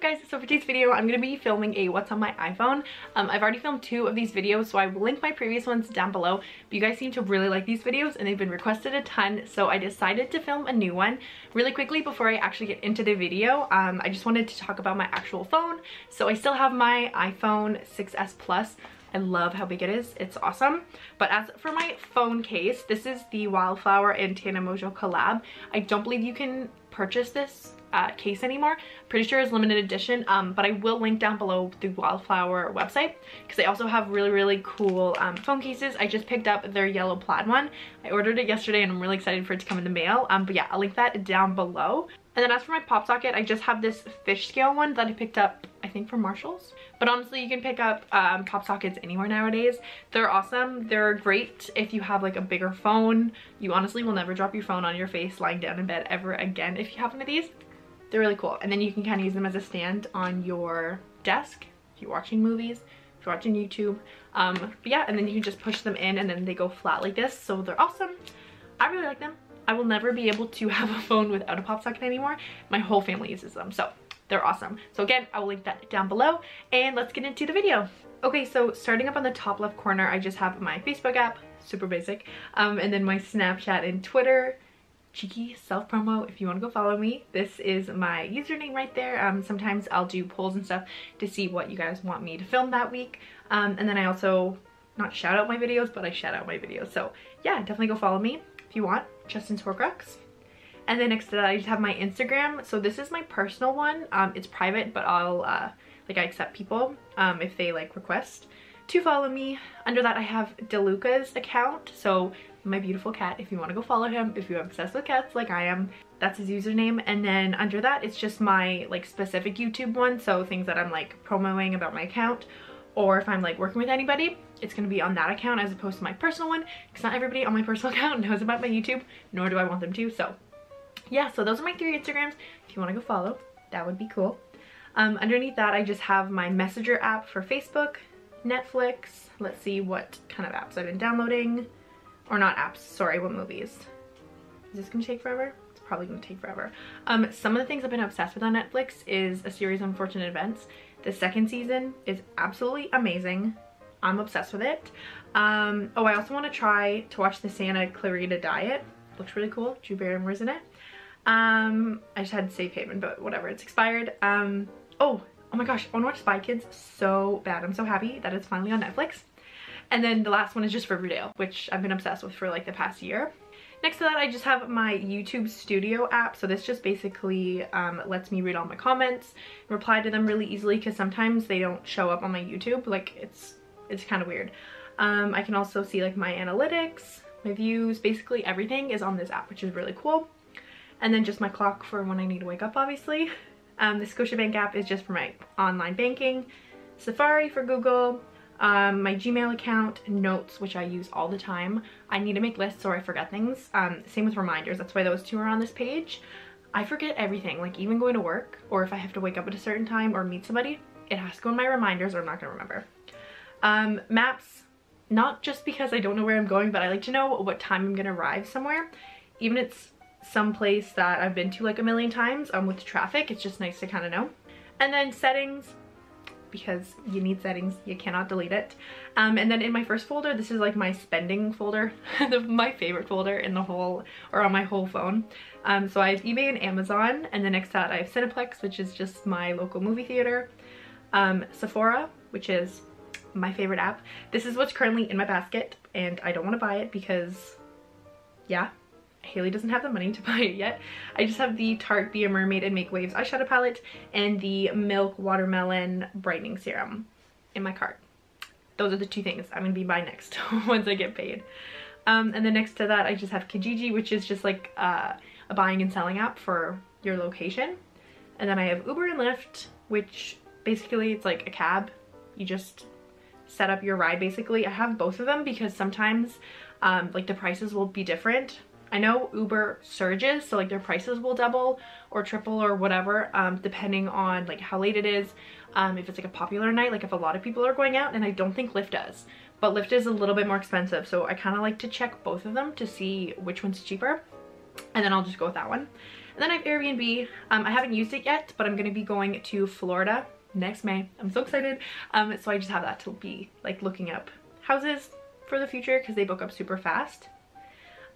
guys? So for today's video, I'm going to be filming a what's on my iPhone. I've already filmed 2 of these videos, so I will link my previous ones down below. But you guys seem to really like these videos and they've been requested a ton, so I decided to film a new one. Really quickly before I actually get into the video, I just wanted to talk about my actual phone. So I still have my iPhone 6s Plus. I love how big it is. It's awesome. But as for my phone case, this is the Wildflower and Tana Mongeau collab. I don't believe you can purchase this case anymore. Pretty sure it's limited edition, but I will link down below the Wildflower website because they also have really cool phone cases. I just picked up their yellow plaid one. I ordered it yesterday and I'm really excited for it to come in the mail. But yeah, I'll link that down below. And then as for my pop socket, I just have this fish scale one that I picked up, I think from Marshall's. But honestly, you can pick up pop sockets anywhere nowadays. They're awesome. They're great if you have like a bigger phone. You honestly will never drop your phone on your face lying down in bed ever again if you have one of these. They're really cool. And then you can kind of use them as a stand on your desk if you're watching movies, if you're watching YouTube. But yeah, and then you can just push them in and then they go flat like this. So they're awesome. I really like them. I will never be able to have a phone without a pop socket anymore. My whole family uses them, so they're awesome. So again, I will link that down below and let's get into the video. Okay, so starting up on the top left corner, I just have my Facebook app, super basic, and then my Snapchat and Twitter. Cheeky self promo if you want to go follow me. This is my username right there. Sometimes I'll do polls and stuff to see what you guys want me to film that week. And then I also, not shout out my videos, but I shout out my videos. So yeah, definitely go follow me if you want. Justin's Horcrux. And then next to that I just have my Instagram. So this is my personal one. It's private, but I'll like I accept people if they like request to follow me. Under that I have DeLuca's account, so my beautiful cat, if you want to go follow him, if you're obsessed with cats like I am, that's his username. And then under that it's just my like specific YouTube one, so things that I'm like promoting about my account, or if I'm like working with anybody, it's going to be on that account as opposed to my personal one, because not everybody on my personal account knows about my YouTube, nor do I want them to. So yeah, so those are my 3 Instagrams. If you want to go follow, that would be cool. Underneath that I just have my Messenger app for Facebook, Netflix. Let's see what kind of apps I've been downloading. Or not apps, sorry, what movies. Is this gonna take forever? It's probably gonna take forever. Some of the things I've been obsessed with on Netflix is A Series of Unfortunate Events. The 2nd season is absolutely amazing. I'm obsessed with it. Oh, I also want to try to watch the Santa Clarita Diet. Looks really cool. Drew Barrymore's in it. I just had Safe Haven, but whatever, it's expired. Oh my gosh, I want to watch Spy Kids so bad. I'm so happy that it's finally on Netflix. And then the last one is just Riverdale, which I've been obsessed with for like the past year. Next to that, I just have my YouTube Studio app. So this just basically lets me read all my comments, reply to them really easily, because sometimes they don't show up on my YouTube. Like it's kind of weird. I can also see like my analytics, my views, basically everything is on this app, which is really cool. And then just my clock for when I need to wake up, obviously. The Scotiabank app is just for my online banking, Safari for Google, my Gmail account, Notes, which I use all the time. I need to make lists or I forget things. Same with reminders. That's why those 2 are on this page. I forget everything, like even going to work, or if I have to wake up at a certain time or meet somebody, it has to go in my reminders or I'm not gonna remember. Maps, not just because I don't know where I'm going, but I like to know what time I'm gonna arrive somewhere. Even if it's some place that I've been to like a million times, with traffic, it's just nice to kind of know. And then settings, because you need settings, you cannot delete it. And then in my first folder, this is like my spending folder, my favorite folder in the whole, or on my whole phone. So I have eBay and Amazon, and then next to that I have Cineplex, which is just my local movie theater. Sephora, which is my favorite app. This is what's currently in my basket, and I don't want to buy it because, yeah, Haley doesn't have the money to buy it yet. I just have the Tarte Be a Mermaid and Make Waves eyeshadow palette and the Milk Watermelon Brightening Serum in my cart. Those are the 2 things I'm gonna be buying next once I get paid. And then next to that I just have Kijiji, which is just like a buying and selling app for your location. And then I have Uber and Lyft, which basically it's like a cab. You just set up your ride basically. I have both of them because sometimes like the prices will be different. I know Uber surges, so like their prices will double or triple or whatever, depending on like how late it is. If it's like a popular night, like if a lot of people are going out, and I don't think Lyft does. But Lyft is a little bit more expensive, so I kind of like to check both of them to see which one's cheaper. and then I'll just go with that one. And then I have Airbnb. I haven't used it yet, but I'm going to be going to Florida next May. I'm so excited. So I just have that to be like looking up houses for the future because they book up super fast.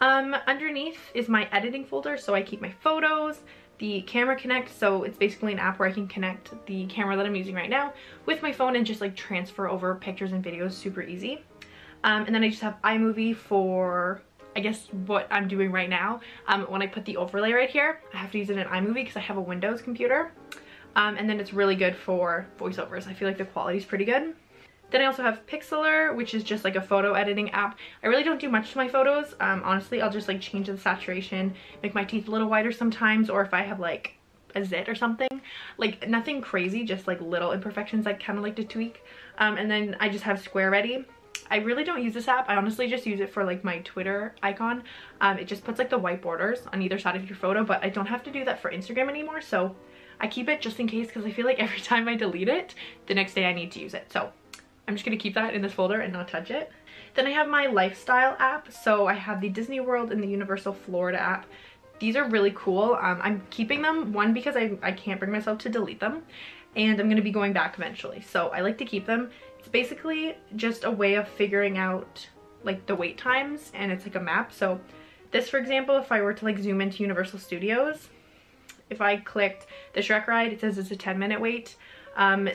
Underneath is my editing folder, so I keep my photos, the Camera Connect, so it's basically an app where I can connect the camera that I'm using right now with my phone and just like transfer over pictures and videos super easy. And then I just have iMovie for, I guess, what I'm doing right now. When I put the overlay right here, I have to use it in iMovie because I have a Windows computer. And then it's really good for voiceovers. I feel like the quality is pretty good. Then I also have Pixlr, which is just like a photo editing app. I really don't do much to my photos. Honestly, I'll just like change the saturation, make my teeth a little wider sometimes, or if I have like a zit or something. Like nothing crazy, just like little imperfections I kind of like to tweak. And then I just have Square Ready. I really don't use this app. I honestly just use it for like my Twitter icon. It just puts like the white borders on either side of your photo, but I don't have to do that for Instagram anymore. So I keep it just in case because I feel like every time I delete it, the next day I need to use it. So I'm just gonna keep that in this folder and not touch it. Then I have my lifestyle app. So I have the Disney World and the Universal Florida app. These are really cool. I'm keeping them, one, because I can't bring myself to delete them, and I'm gonna be going back eventually. So I like to keep them. It's basically just a way of figuring out like the wait times, and it's like a map. So this, for example, if I were to like zoom into Universal Studios, if I clicked the Shrek ride, it says it's a 10-minute wait.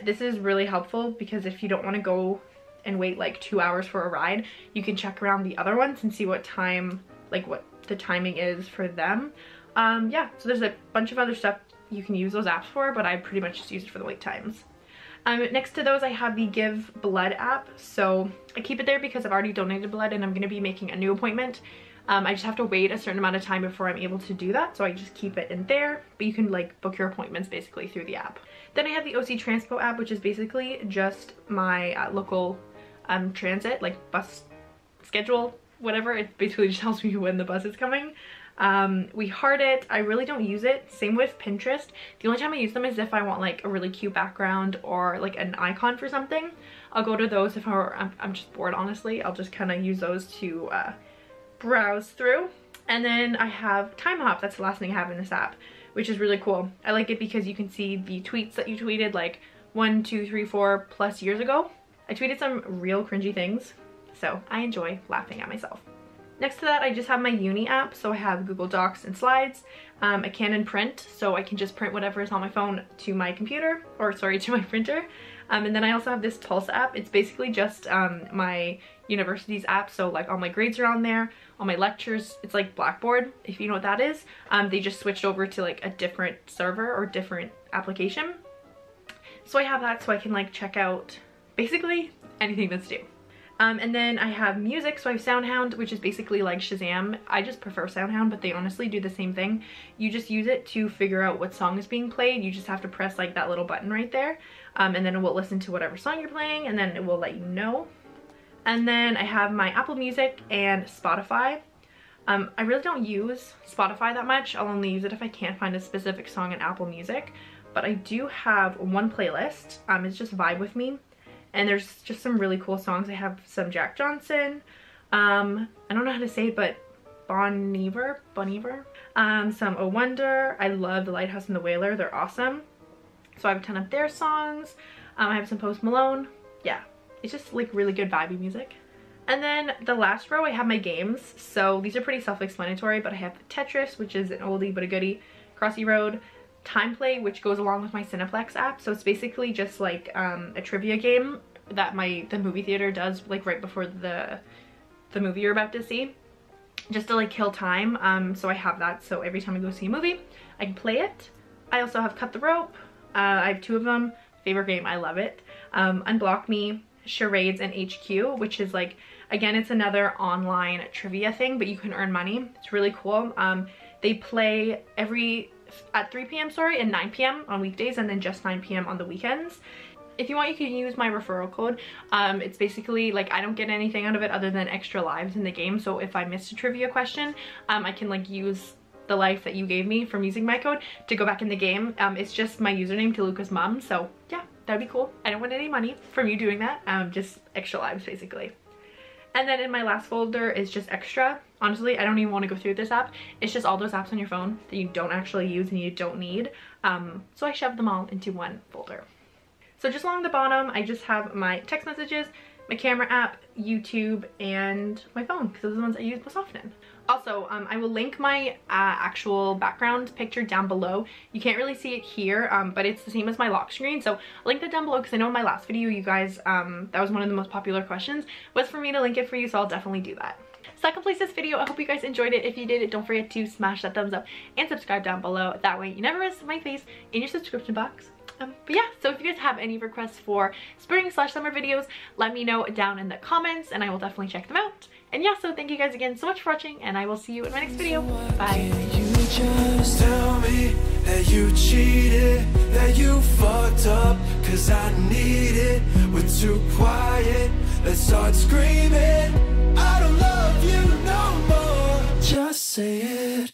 This is really helpful because if you don't want to go and wait like 2 hours for a ride, you can check around the other ones and see what time, like what the timing is for them. Yeah, so there's a bunch of other stuff you can use those apps for, but I pretty much just use it for the wait times. Next to those I have the Give Blood app. So I keep it there because I've already donated blood and I'm going to be making a new appointment. I just have to wait a certain amount of time before I'm able to do that, so I just keep it in there, but you can like book your appointments basically through the app. Then I have the OC Transpo app, which is basically just my local transit, like bus schedule, whatever. It basically just tells me when the bus is coming. We heart it. I really don't use it. Same with Pinterest. The only time I use them is if I want like a really cute background or like an icon for something. I'll go to those if I'm just bored, honestly. I'll just kind of use those to browse through. And then I have Time Hop. That's the last thing I have in this app, which is really cool. I like it because you can see the tweets that you tweeted like 1, 2, 3, 4 plus years ago. I tweeted some real cringy things, so I enjoy laughing at myself. Next to that, I just have my uni app. So I have Google Docs and Slides, a Canon print, so I can just print whatever is on my phone to my computer, or sorry, to my printer. And then I also have this Tulsa app. It's basically just my university's app. So like all my grades are on there, all my lectures. It's like Blackboard, if you know what that is. They just switched over to like a different server or different application. So I have that so I can like check out basically anything that's due. And then I have music, so I have SoundHound, which is basically like Shazam. I just prefer SoundHound, but they honestly do the same thing. You just use it to figure out what song is being played. You just have to press like that little button right there, and then it will listen to whatever song you're playing, and then it will let you know. And then I have my Apple Music and Spotify. I really don't use Spotify that much. I'll only use it if I can't find a specific song in Apple Music, but I do have one playlist. It's just Vibe With Me. And there's just some really cool songs. I have some Jack Johnson. I don't know how to say it, but Bon Iver. Some Oh Wonder. I love The Lighthouse and the Wailer. They're awesome. So I have a ton of their songs. I have some Post Malone. Yeah, it's just like really good vibey music. And then the last row I have my games. So these are pretty self-explanatory, but I have Tetris, which is an oldie but a goodie. Crossy Road. Time Play, which goes along with my Cineplex app. So it's basically just like a trivia game that the movie theater does like right before the movie you're about to see, just to like kill time. So I have that, so every time I go see a movie I can play it. I also have Cut the Rope. I have 2 of them. Favorite game, I love it. Unblock Me, Charades, and HQ, which is like, again, it's another online trivia thing, but you can earn money. It's really cool. They play at 3 p.m. and 9 p.m. on weekdays, and then just 9 p.m. on the weekends. If you want, you can use my referral code. It's basically like I don't get anything out of it other than extra lives in the game. So if I missed a trivia question, I can like use the life that you gave me from using my code to go back in the game. It's just my username to Luca's mom. So yeah, that'd be cool. I don't want any money from you doing that. Just extra lives basically. And then in my last folder is just extra. Honestly, I don't even want to go through this app. It's just all those apps on your phone that you don't actually use and you don't need. So I shoved them all into one folder. So just along the bottom, I just have my text messages, my camera app, YouTube, and my phone, because those are the ones I use most often. Also, I will link my actual background picture down below. You can't really see it here, but it's the same as my lock screen. So I'll link that down below, because I know in my last video, you guys, that was one of the most popular questions, was for me to link it for you, so I'll definitely do that. So that completes this video. I hope you guys enjoyed it. If you did, don't forget to smash that thumbs up and subscribe down below. That way you never miss my face in your subscription box. But yeah, so if you guys have any requests for spring/summer videos, let me know down in the comments and I will definitely check them out. And yeah, so thank you guys again so much for watching, and I will see you in my next video. Bye. You just tell me that you cheated, that you fucked up, cause I need it. We're too quiet, let's start screaming. I don't love you no more, just say it.